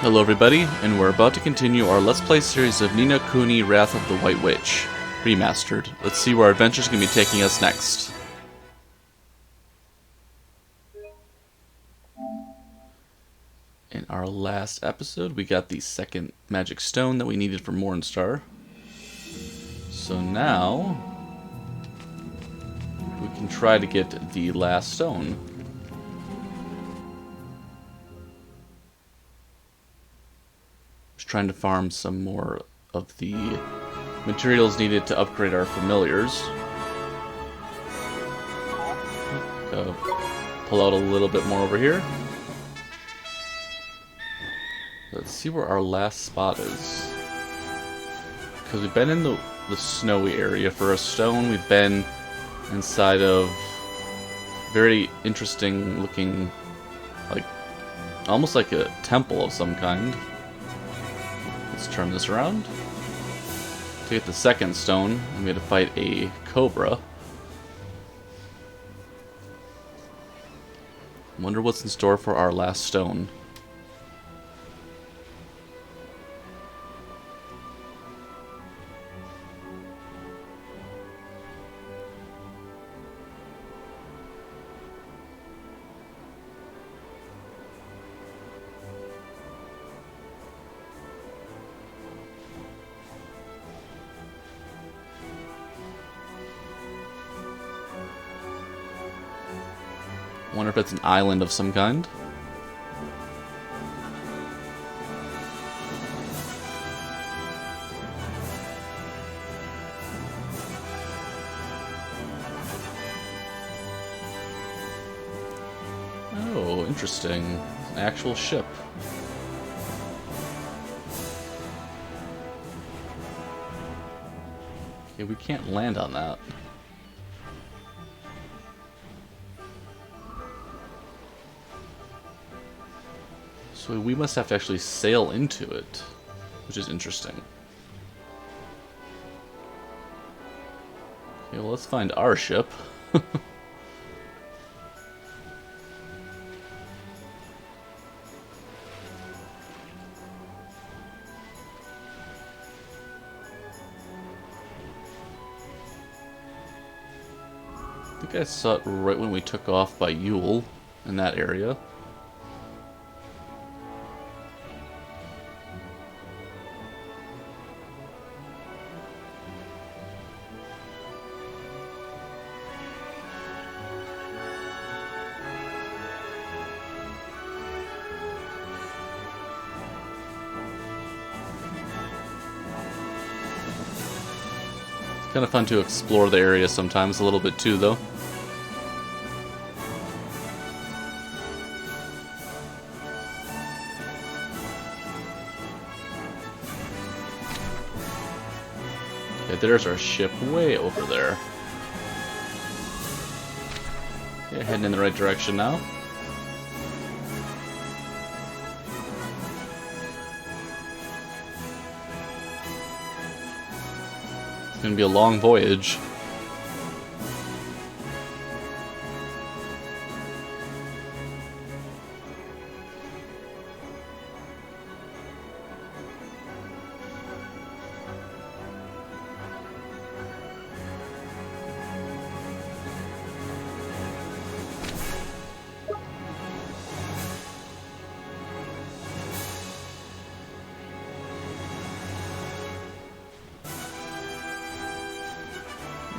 Hello everybody, and we're about to continue our Let's Play series of Ni no Kuni Wrath of the White Witch Remastered. Let's see where our adventure's going to be taking us next. In our last episode, we got the second magic stone that we needed for Mornstar. So now, we can try to get the last stone. Trying to farm some more of the materials needed to upgrade our familiars. Pull out a little bit more over here. Let's see where our last spot is. Because we've been in the snowy area for a stone. We've been inside of very interesting looking, like, almost like a temple of some kind. Let's turn this around. To get the second stone, I'm going to fight a cobra. Wonder what's in store for our last stone. I wonder if it's an island of some kind. Oh, interesting. An actual ship. Okay, we can't land on that. So we must have to actually sail into it, which is interesting. Okay, well, let's find our ship. I think I saw it right when we took off by Yule in that area. Kind of fun to explore the area sometimes, a little bit too, though. Okay, there's our ship way over there. Okay, heading in the right direction now. It's gonna be a long voyage.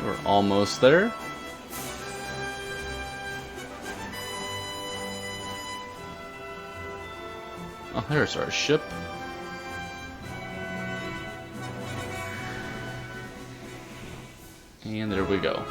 We're almost there. Oh, there's our ship. And there we go.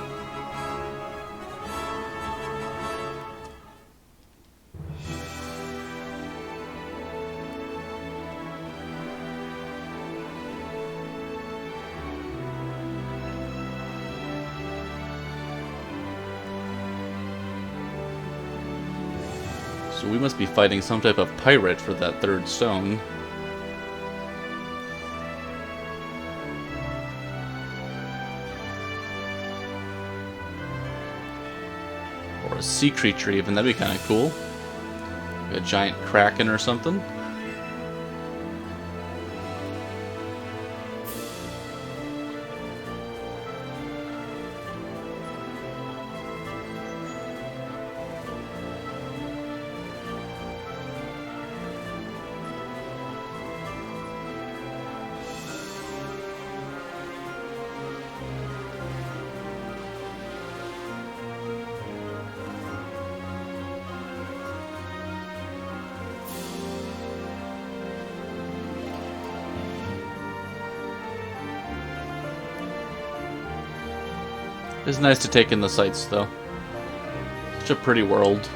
So we must be fighting some type of pirate for that third stone. Or a sea creature even, that'd be kind of cool. Like a giant kraken or something. It's nice to take in the sights, though. Such a pretty world.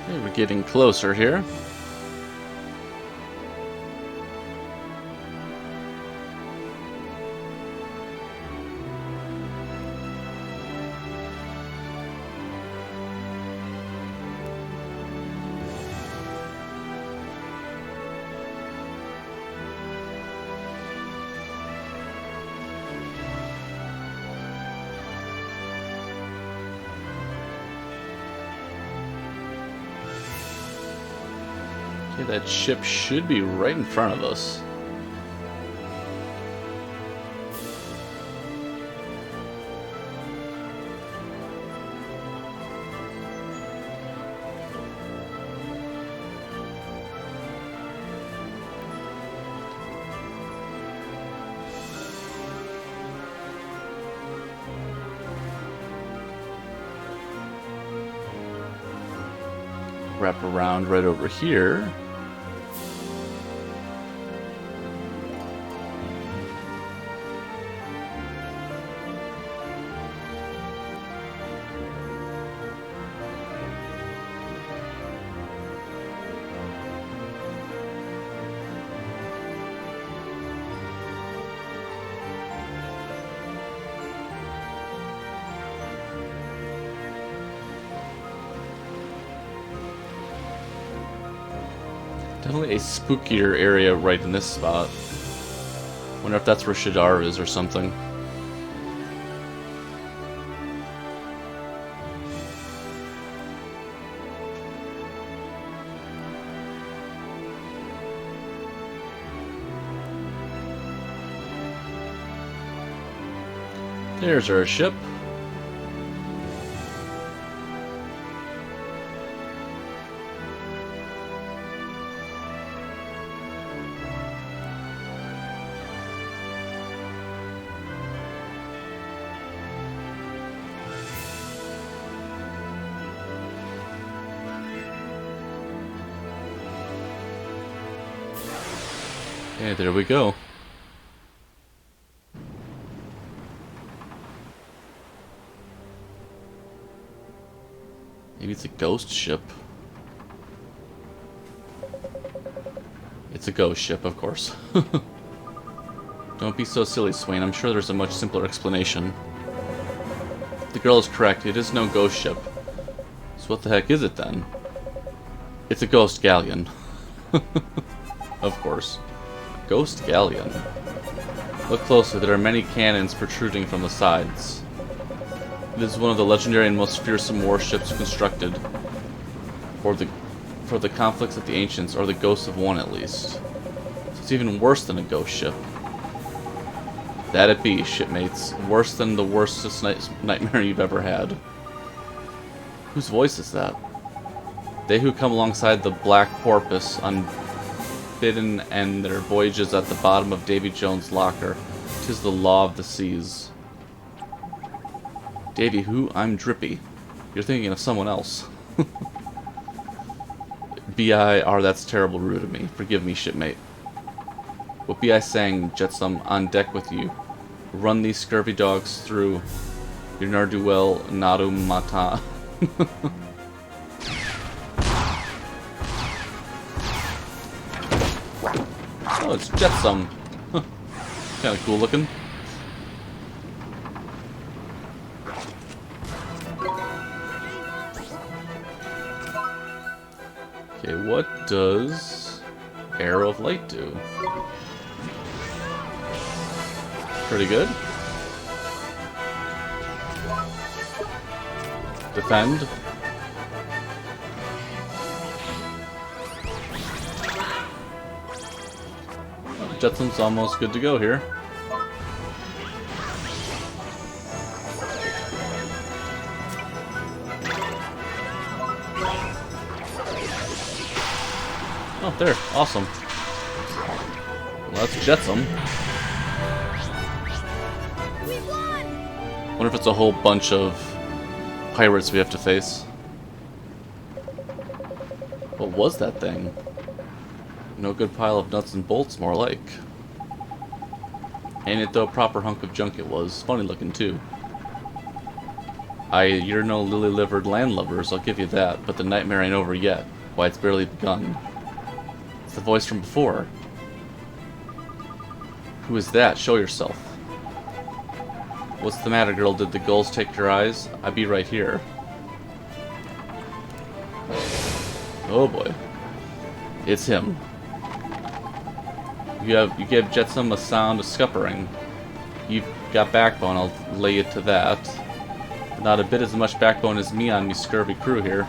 Okay, we're getting closer here. Okay, that ship should be right in front of us. Wrap around right over here. Definitely a spookier area right in this spot. Wonder if that's where Shadar is or something. There's our ship. Okay, there we go. Maybe it's a ghost ship. It's a ghost ship, of course. Don't be so silly, Swain. I'm sure there's a much simpler explanation. The girl is correct. It is no ghost ship. So what the heck is it then? It's a ghost galleon. Of course. Ghost galleon. Look closely. There are many cannons protruding from the sides. It is one of the legendary and most fearsome warships constructed for the conflicts of the ancients, or the ghosts of one at least. So it's even worse than a ghost ship. That it be, shipmates. Worse than the worstest nightmare you've ever had. Whose voice is that? They who come alongside the Black Porpoise unbidden and their voyages at the bottom of Davy Jones' locker. 'Tis the law of the seas. Davy who? I'm Drippy. You're thinking of someone else. B.I.R. That's terrible rude of me. Forgive me, shipmate. What be I saying, Jetsam, on deck with you? Run these scurvy dogs through your ne'er-do-well Nadu Mata. Oh, it's Jetsam. Kinda cool looking. Okay, what does Arrow of Light do? Pretty good. Defend. Jetsam's almost good to go here. Up there. Awesome. Let's Jetsam. Wonder if it's a whole bunch of pirates we have to face. What was that thing? No good pile of nuts and bolts, more like. Ain't it though, a proper hunk of junk it was. Funny looking too. You're no lily-livered landlubbers, I'll give you that, but the nightmare ain't over yet. Why, it's barely begun. It's the voice from before. Who is that? Show yourself. What's the matter, girl? Did the gulls take your eyes? I be right here. Oh boy. It's him. You gave Jetsam a sound of scuppering. You've got backbone, I'll lay it to that. But not a bit as much backbone as me on me scurvy crew here.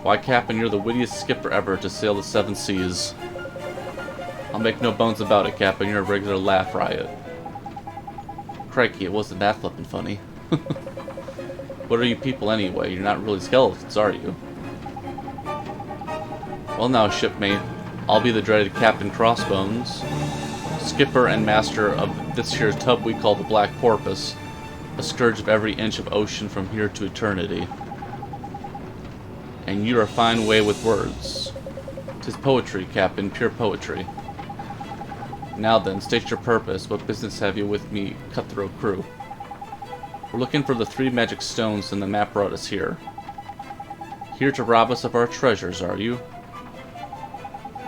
Why, Captain, you're the wittiest skipper ever to sail the 7 seas. I'll make no bones about it, Captain, you're a regular laugh riot. Crikey, it wasn't that flippin' funny. What are you people anyway? You're not really skeletons, are you? Well now, shipmate, I'll be the dreaded Captain Crossbones, skipper and master of this here tub we call the Black Porpoise, a scourge of every inch of ocean from here to eternity. And you're a fine way with words. 'Tis poetry, Captain, pure poetry. Now then, state your purpose. What business have you with me, cutthroat crew? We're looking for the 3 magic stones and the map brought us here. Here to rob us of our treasures, are you?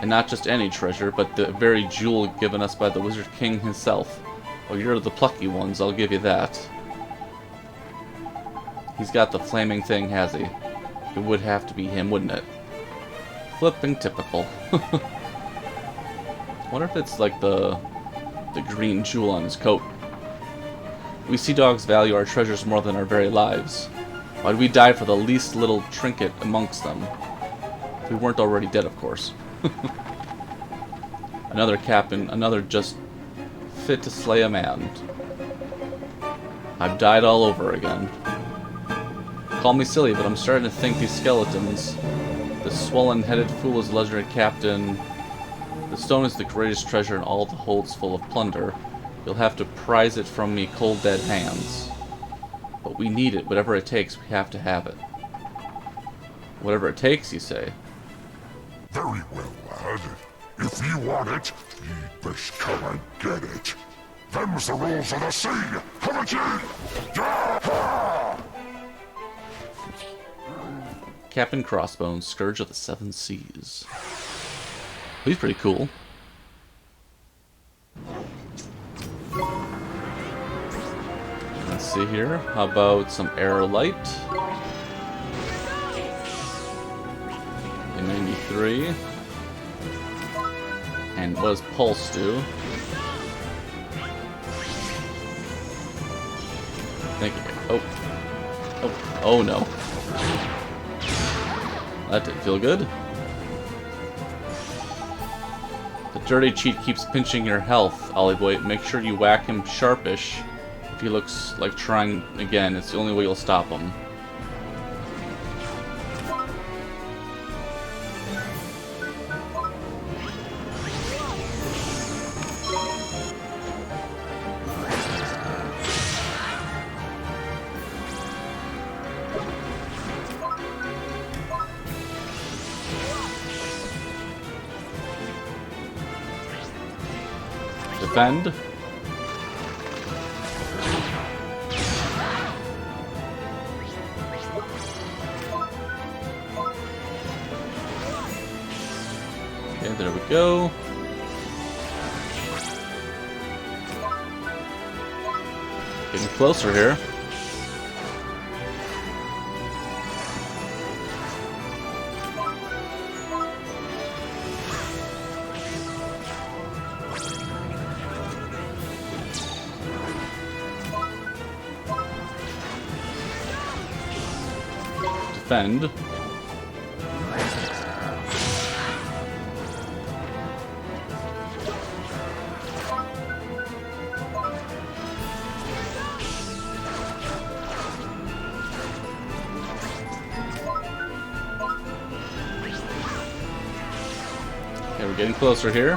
And not just any treasure, but the very jewel given us by the Wizard King himself. Well, you're the plucky ones, I'll give you that. He's got the flaming thing, has he? It would have to be him, wouldn't it? Flipping typical. Wonder if it's like the green jewel on his coat. We sea dogs value our treasures more than our very lives. Why'd we die for the least little trinket amongst them? If we weren't already dead, of course. Another captain, another just fit to slay a man. I've died all over again. Call me silly, but I'm starting to think these skeletons, this swollen-headed fool is legendary captain. The stone is the greatest treasure in all the holds full of plunder. You'll have to prize it from me cold dead hands. But we need it, whatever it takes, we have to have it. Whatever it takes, you say? Very well, lad. If you want it, you'd best come and get it. Them's the rules of the sea, haven't ye? Yeah! Captain Crossbones, Scourge of the 7 Seas. He's pretty cool. Let's see here. How about some air light? In 93. And what does pulse do? Thank you. Oh no. That didn't feel good. The dirty cheat keeps pinching your health, Ollie boy. Make sure you whack him sharpish. If he looks like trying again, it's the only way you'll stop him. Defend. Okay, there we go. Getting closer here. Defend. we're getting closer here.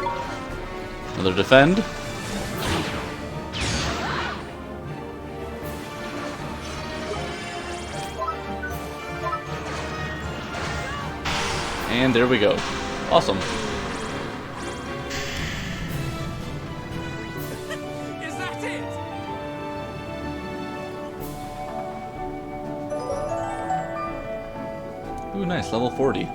Another defend. And there we go. Awesome. Is that it? Ooh, nice. Level 40.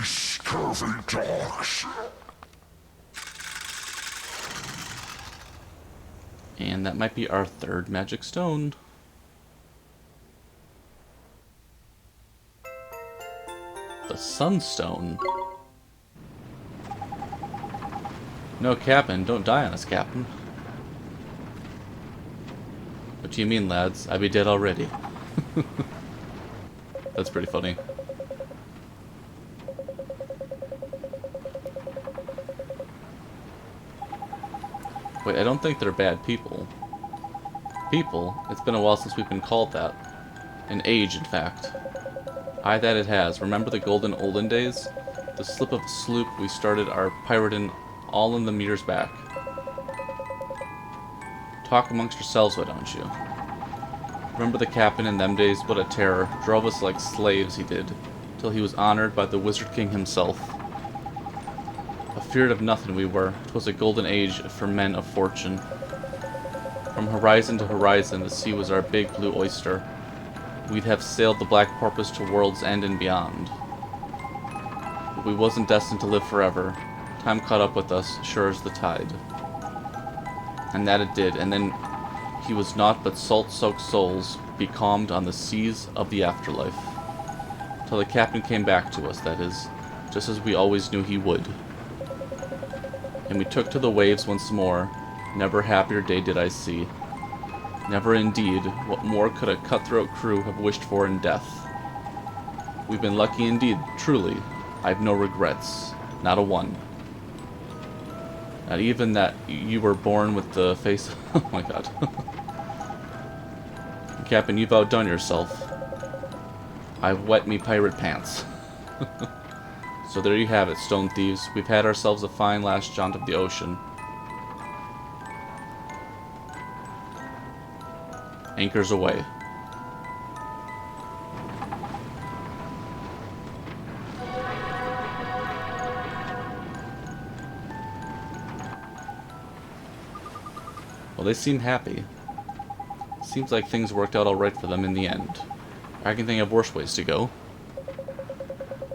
Scurvy dogs. And that might be our third magic stone. The Sunstone. No, Captain, don't die on us, Captain. What do you mean, lads? I'd be dead already. That's pretty funny. Wait, I don't think they're bad people. People? It's been a while since we've been called that. An age, in fact. Aye, that it has. Remember the golden olden days? The slip of a sloop we started our pirate in all in the meters back. Talk amongst yourselves, why don't you? Remember the captain in them days? What a terror. Drove us like slaves, he did. Till he was honored by the Wizard King himself. Afeared of nothing we were. 'Twas a golden age for men of fortune. From horizon to horizon, the sea was our big blue oyster. We'd have sailed the Black Porpoise to world's end and beyond. But we wasn't destined to live forever. Time caught up with us, sure as the tide. And that it did, and then he was naught but salt-soaked souls, becalmed on the seas of the afterlife. Till the captain came back to us, that is, just as we always knew he would. And we took to the waves once more. Never happier day did I see. Never indeed. What more could a cutthroat crew have wished for in death? We've been lucky indeed, truly. I've no regrets. Not a one. Not even that you were born with the face... Oh my god. Captain, you've outdone yourself. I've wet me pirate pants. So there you have it, stone thieves. We've had ourselves a fine last jaunt of the ocean. Anchors away. Well, they seem happy. Seems like things worked out alright for them in the end. I can think of worse ways to go.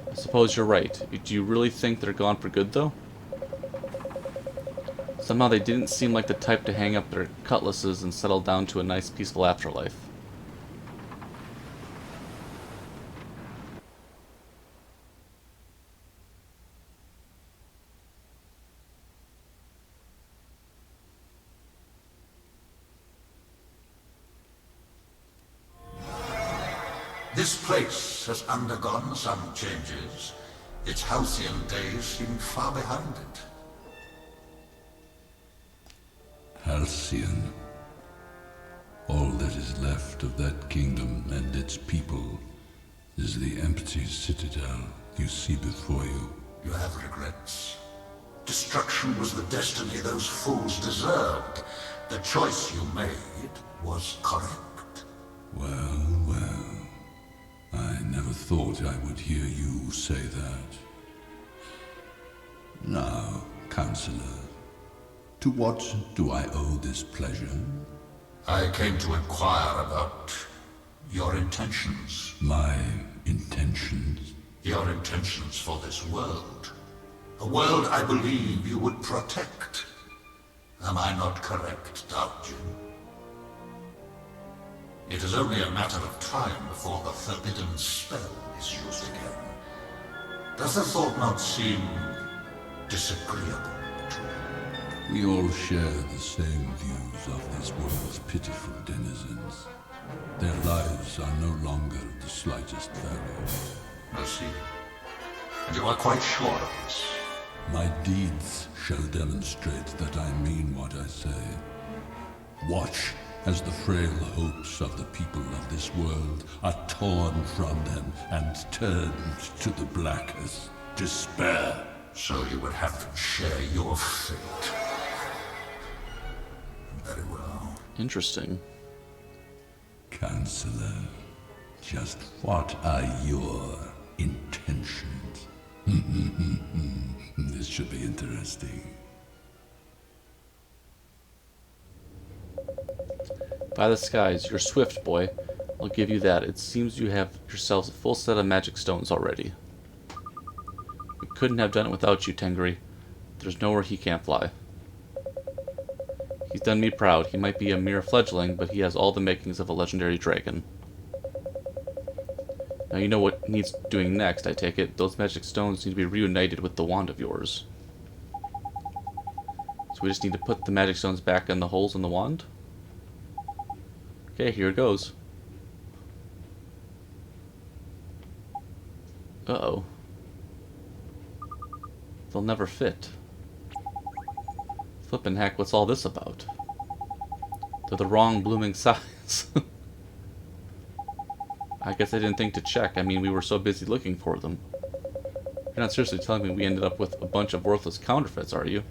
I suppose you're right. Do you really think they're gone for good, though? Somehow they didn't seem like the type to hang up their cutlasses and settle down to a nice, peaceful afterlife. This place has undergone some changes. Its halcyon days seem far behind it. Halcyon. All that is left of that kingdom and its people is the empty citadel you see before you. You have regrets. Destruction was the destiny those fools deserved. The choice you made was correct. Well, well. I never thought I would hear you say that. Now, Counselor, to what do I owe this pleasure? I came to inquire about your intentions. My intentions? Your intentions for this world. A world I believe you would protect. Am I not correct, Doubtjin? It is only a matter of time before the forbidden spell is used again. Does the thought not seem disagreeable to you? We all share the same views of this world's pitiful denizens. Their lives are no longer of the slightest value. I see. And you are quite sure of this? My deeds shall demonstrate that I mean what I say. Watch as the frail hopes of the people of this world are torn from them and turned to the blackest despair. So you would have to share your fate. Very well. Interesting. Counselor, just what are your intentions? This should be interesting. By the skies, you're swift, boy. I'll give you that. It seems you have yourselves a full set of magic stones already. We couldn't have done it without you, Tengri. There's nowhere he can't fly. He's done me proud. He might be a mere fledgling, but he has all the makings of a legendary dragon. Now you know what needs doing next, I take it. Those magic stones need to be reunited with the wand of yours. So we just need to put the magic stones back in the holes in the wand? Okay, here it goes. Uh-oh. They'll never fit. Flippin' heck, what's all this about? They're the wrong blooming size. I guess I didn't think to check. I mean, we were so busy looking for them. You're not seriously telling me we ended up with a bunch of worthless counterfeits, are you?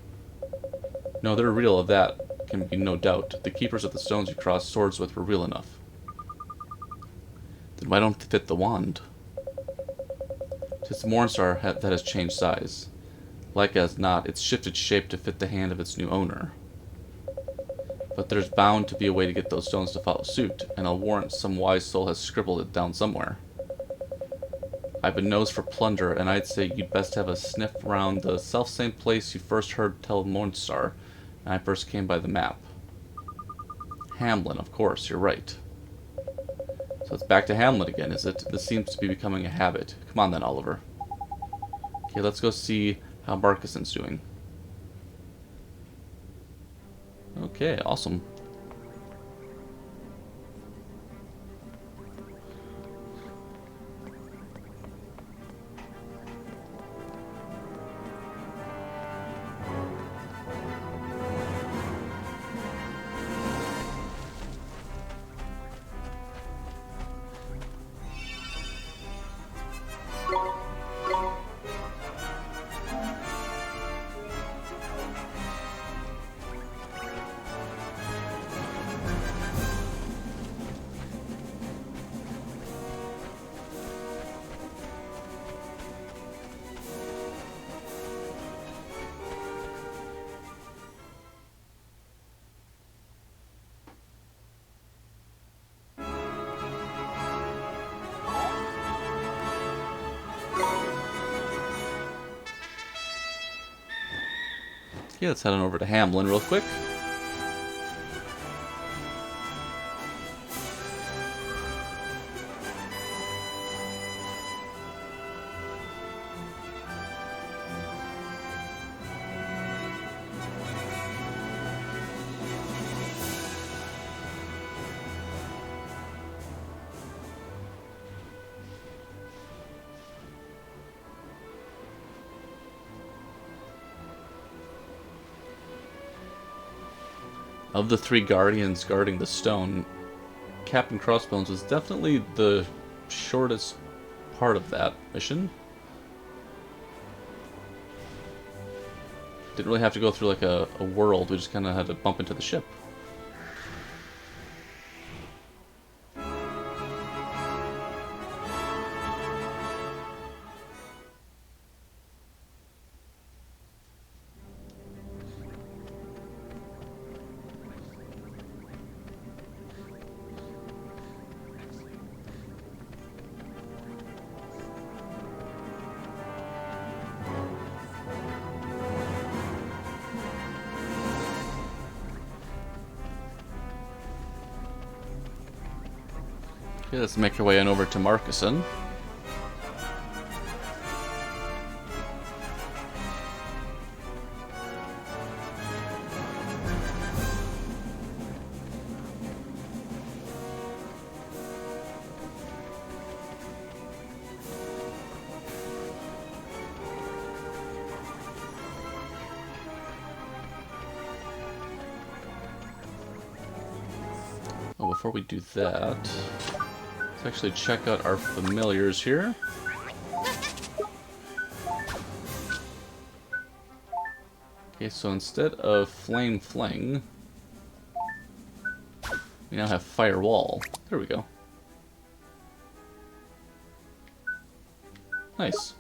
No, they're real, of that can be no doubt. The keepers of the stones you crossed swords with were real enough. Then why don't they fit the wand? It's the Mornstar that has changed size. Like as not, it's shifted shape to fit the hand of its new owner. But there's bound to be a way to get those stones to follow suit, and I'll warrant some wise soul has scribbled it down somewhere. I've been nosed for plunder, and I'd say you'd best have a sniff around the selfsame place you first heard tell Mornstar, and I first came by the map. Hamlin, of course, you're right. So it's back to Hamlin again, is it? This seems to be becoming a habit. Come on then, Oliver. Okay, let's go see how Marcuson's doing. Okay, awesome. Yeah, let's head on over to Hamlin real quick. Of the three guardians guarding the stone, Captain Crossbones was definitely the shortest part of that mission. Didn't really have to go through like a world, we just kind of had to bump into the ship. Okay, let's make our way on over to Marcuson. before we do that, let's actually check out our familiars here. Okay, so instead of Flame Fling, we now have Firewall. There we go. Nice.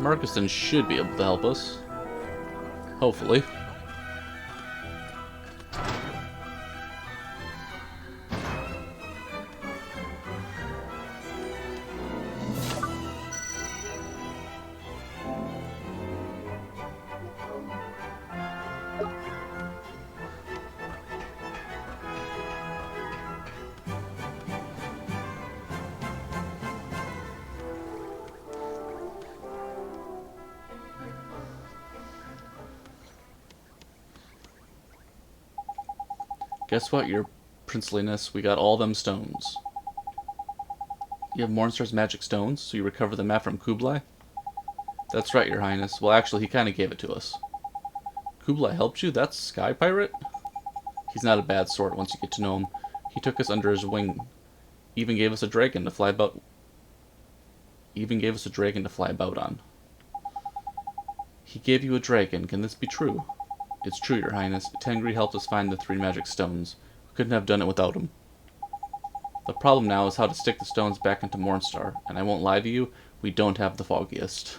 Marcuston should be able to help us. Hopefully. Guess what, your princeliness? We got all them stones. You have Mornstar's magic stones, so you recover the map from Kublai? That's right, your highness. Well, actually, he kind of gave it to us. Kublai helped you? That's Sky Pirate? He's not a bad sort once you get to know him. He took us under his wing. Even gave us a dragon to fly about. On. He gave you a dragon. Can this be true? It's true, your highness. Tengri helped us find the 3 magic stones. We couldn't have done it without him. The problem now is how to stick the stones back into Mornstar, and I won't lie to you, we don't have the foggiest.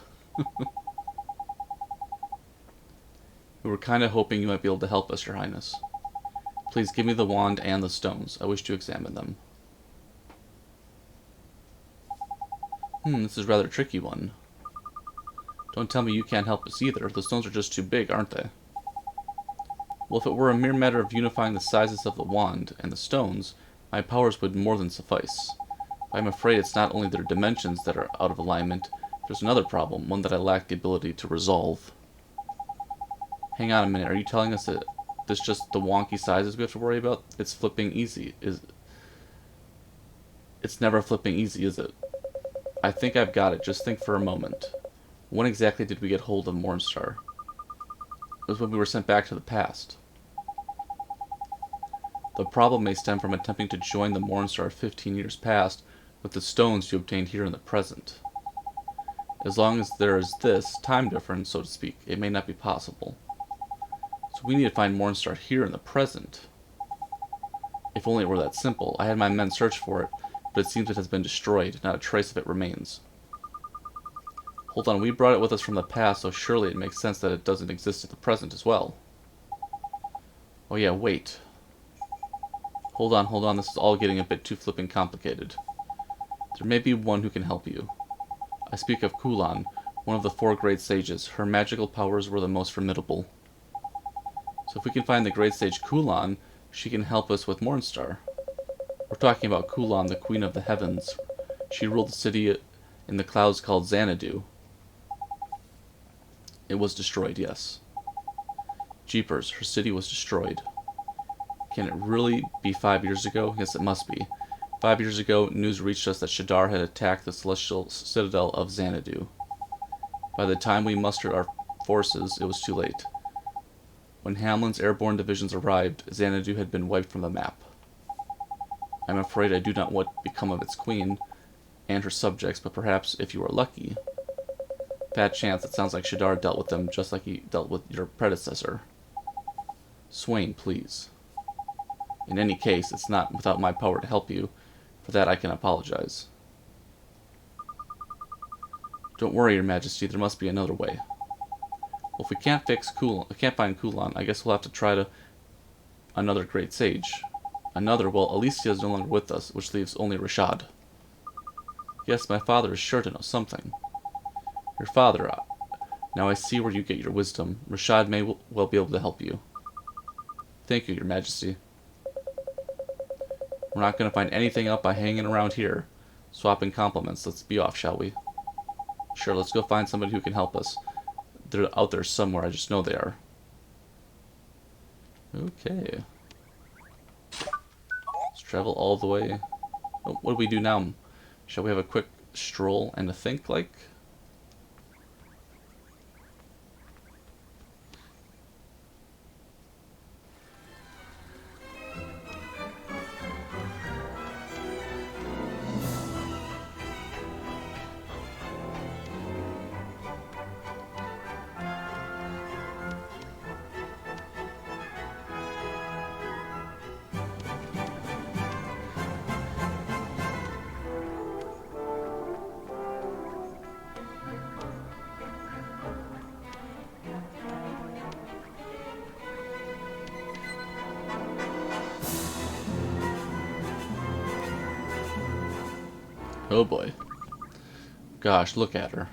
We were kinda hoping you might be able to help us, your highness. Please give me the wand and the stones. I wish to examine them. This is a rather tricky one. Don't tell me you can't help us either. The stones are just too big, aren't they? Well, if it were a mere matter of unifying the sizes of the wand and the stones, my powers would more than suffice. But I'm afraid it's not only their dimensions that are out of alignment, there's another problem, one that I lack the ability to resolve. Hang on a minute, are you telling us that this just the wonky sizes we have to worry about? It's flipping easy, It's never flipping easy, is it? I think I've got it, just think for a moment. When exactly did we get hold of Mornstar? It was when we were sent back to the past. The problem may stem from attempting to join the Mornstar 15 years past with the stones you obtained here in the present. As long as there is this time difference, so to speak, it may not be possible. So we need to find Mornstar here in the present. If only it were that simple. I had my men search for it, but it seems it has been destroyed. Not a trace of it remains. Hold on, we brought it with us from the past, so surely it makes sense that it doesn't exist in the present as well. Oh yeah, wait. Hold on, this is all getting a bit too flipping complicated. There may be one who can help you. I speak of Kulan, one of the 4 great sages. Her magical powers were the most formidable. So if we can find the great sage Kulan, she can help us with Mornstar. We're talking about Kulan, the queen of the heavens. She ruled the city in the clouds called Xanadu. It was destroyed, yes. Jeepers, her city was destroyed. Can it really be 5 years ago? Yes, it must be. 5 years ago, news reached us that Shadar had attacked the celestial citadel of Xanadu. By the time we mustered our forces, it was too late. When Hamlin's airborne divisions arrived, Xanadu had been wiped from the map. I'm afraid I do not know what become of its queen and her subjects, but perhaps, if you are lucky... Bad chance, it sounds like Shadar dealt with them just like he dealt with your predecessor. Swain, please. In any case, it's not without my power to help you. For that I can apologize. Don't worry, your majesty, there must be another way. Well, if we can't find Kulan, I guess we'll have to try to... another great sage. Another, well, Alicia is no longer with us, which leaves only Rashad. Yes, my father is sure to know something. Your father, Now I see where you get your wisdom. Rashad may well be able to help you. Thank you, Your Majesty. We're not going to find anything out by hanging around here. Swapping compliments. Let's be off, shall we? Sure, let's go find somebody who can help us. They're out there somewhere. I just know they are. Okay. Let's travel all the way. Oh, what do we do now? Shall we have a quick stroll and a think, like? Oh boy. Gosh, look at her.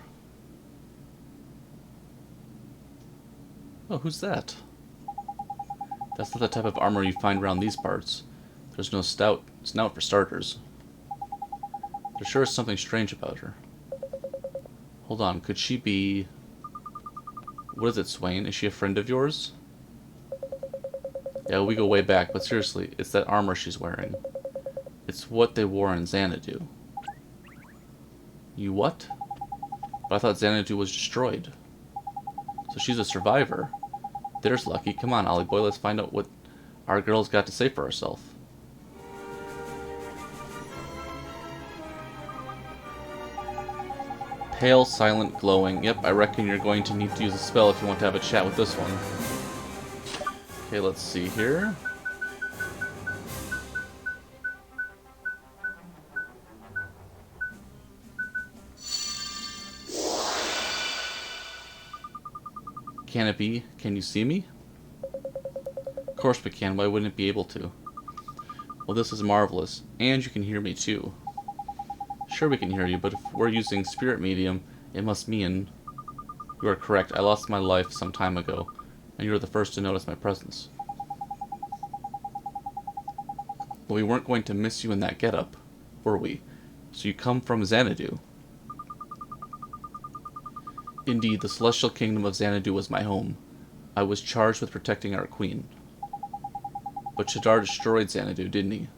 Oh, who's that? That's not the type of armor you find around these parts. There's no snout for starters. There sure is something strange about her. Hold on, could she be... What is it, Swain? Is she a friend of yours? Yeah, we go way back, but seriously, it's that armor she's wearing. It's what they wore in Xanadu. You what? But I thought Xanadu was destroyed. So she's a survivor. There's lucky. Come on, Ollie boy, let's find out what our girl's got to say for herself. Pale, silent, glowing. Yep, I reckon you're going to need to use a spell if you want to have a chat with this one. Okay, let's see here. Can it be? Can you see me? Of course we can. Why wouldn't it be able to? Well, this is marvelous. And you can hear me too. Sure we can hear you, but if we're using spirit medium, it must mean... You are correct. I lost my life some time ago, and you were the first to notice my presence. But we weren't going to miss you in that getup, were we? So you come from Xanadu. Indeed, the celestial kingdom of Xanadu was my home. I was charged with protecting our queen. But Shadar destroyed Xanadu, didn't he?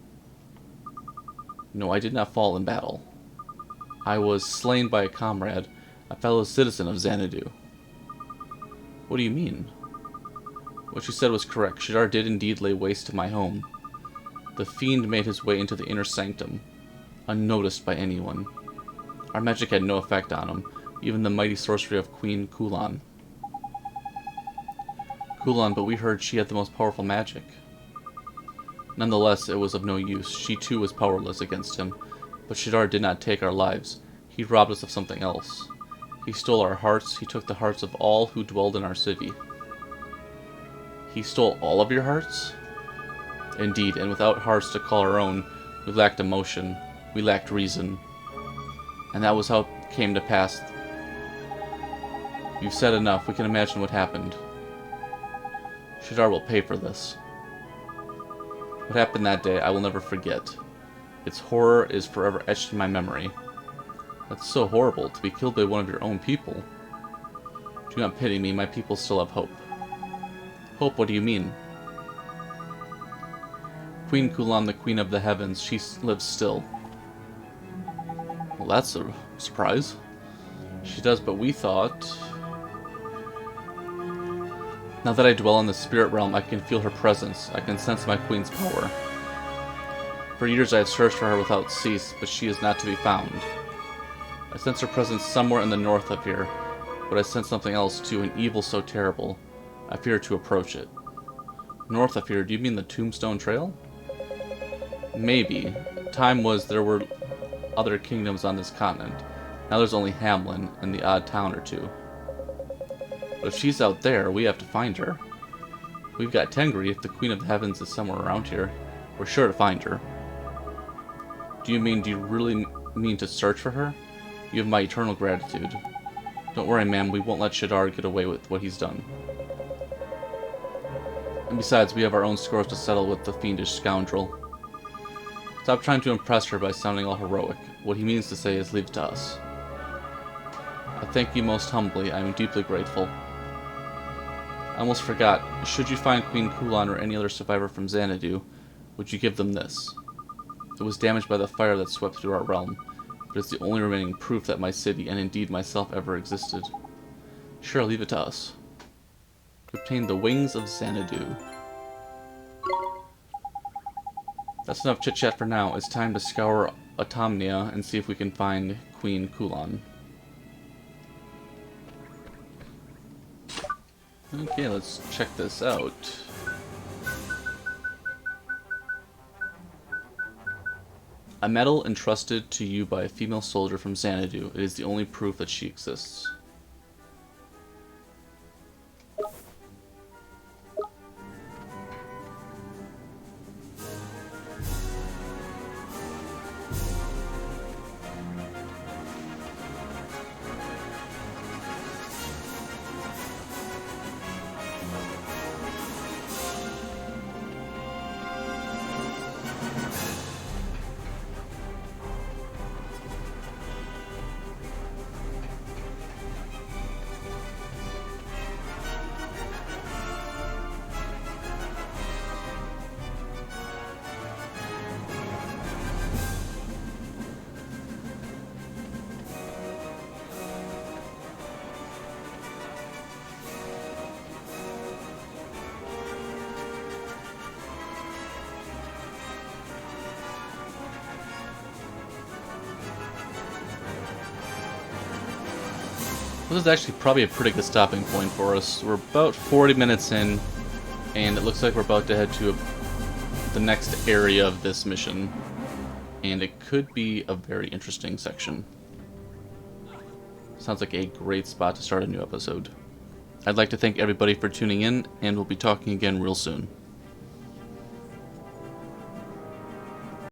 No, I did not fall in battle. I was slain by a comrade, a fellow citizen of Xanadu. What do you mean? What you said was correct. Shadar did indeed lay waste to my home. The fiend made his way into the inner sanctum, unnoticed by anyone. Our magic had no effect on him, even the mighty sorcery of Queen Kulan. Kulan, but we heard she had the most powerful magic. Nonetheless, it was of no use. She too was powerless against him. But Shadar did not take our lives. He robbed us of something else. He stole our hearts. He took the hearts of all who dwelled in our city. He stole all of your hearts? Indeed, and without hearts to call our own, we lacked emotion. We lacked reason. And that was how it came to pass. You've said enough. We can imagine what happened. Shadar will pay for this. What happened that day, I will never forget. Its horror is forever etched in my memory. That's so horrible, to be killed by one of your own people. Do not pity me, my people still have hope. Hope, what do you mean? Queen Kulan, the Queen of the Heavens, she lives still. Well, that's a surprise. She does, but we thought... Now that I dwell in the spirit realm, I can feel her presence. I can sense my queen's power. For years I have searched for her without cease, but she is not to be found. I sense her presence somewhere in the north of here, but I sense something else too, an evil so terrible. I fear to approach it. North of here, do you mean the Tombstone Trail? Maybe. Time was there were other kingdoms on this continent. Now there's only Hamlin and the odd town or two. But if she's out there, we have to find her. We've got Tengri. If the Queen of the Heavens is somewhere around here, we're sure to find her. Do you really mean to search for her? You have my eternal gratitude. Don't worry, ma'am, we won't let Shadar get away with what he's done. And besides, we have our own scores to settle with the fiendish scoundrel. Stop trying to impress her by sounding all heroic. What he means to say is leave it to us. I thank you most humbly. I am deeply grateful. I almost forgot. Should you find Queen Kulan or any other survivor from Xanadu, would you give them this? It was damaged by the fire that swept through our realm, but it's the only remaining proof that my city, and indeed myself, ever existed. Sure, leave it to us. To obtain the wings of Xanadu. That's enough chit-chat for now. It's time to scour Automnia and see if we can find Queen Kulan. Okay, let's check this out. A medal entrusted to you by a female soldier from Xanadu. It is the only proof that she exists. This is actually probably a pretty good stopping point for us. We're about 40 minutes in, and it looks like we're about to head to the next area of this mission. And it could be a very interesting section. Sounds like a great spot to start a new episode. I'd like to thank everybody for tuning in, and we'll be talking again real soon.